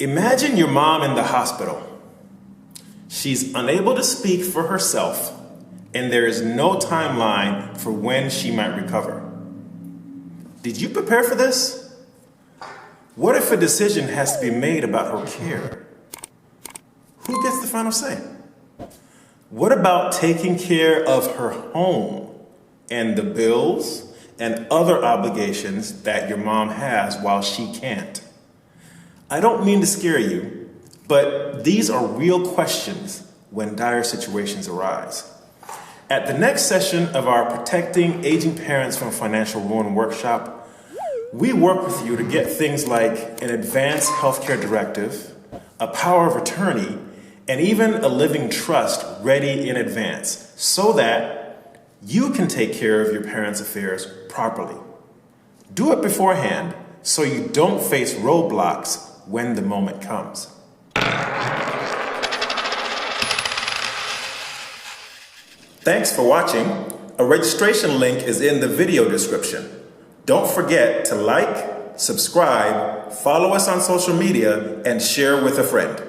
Imagine your mom in the hospital. She's unable to speak for herself, and there is no timeline for when she might recover. Did you prepare for this? What if a decision has to be made about her care? Who gets the final say? What about taking care of her home and the bills and other obligations that your mom has while she can't? I don't mean to scare you, but these are real questions when dire situations arise. At the next session of our Protecting Aging Parents from Financial Ruin workshop, we work with you to get things like an advanced healthcare directive, a power of attorney, and even a living trust ready in advance so that you can take care of your parents' affairs properly. Do it beforehand so you don't face roadblocks when the moment comes. Thanks for watching. A registration link is in the video description. Don't forget to like, subscribe, follow us on social media, and share with a friend.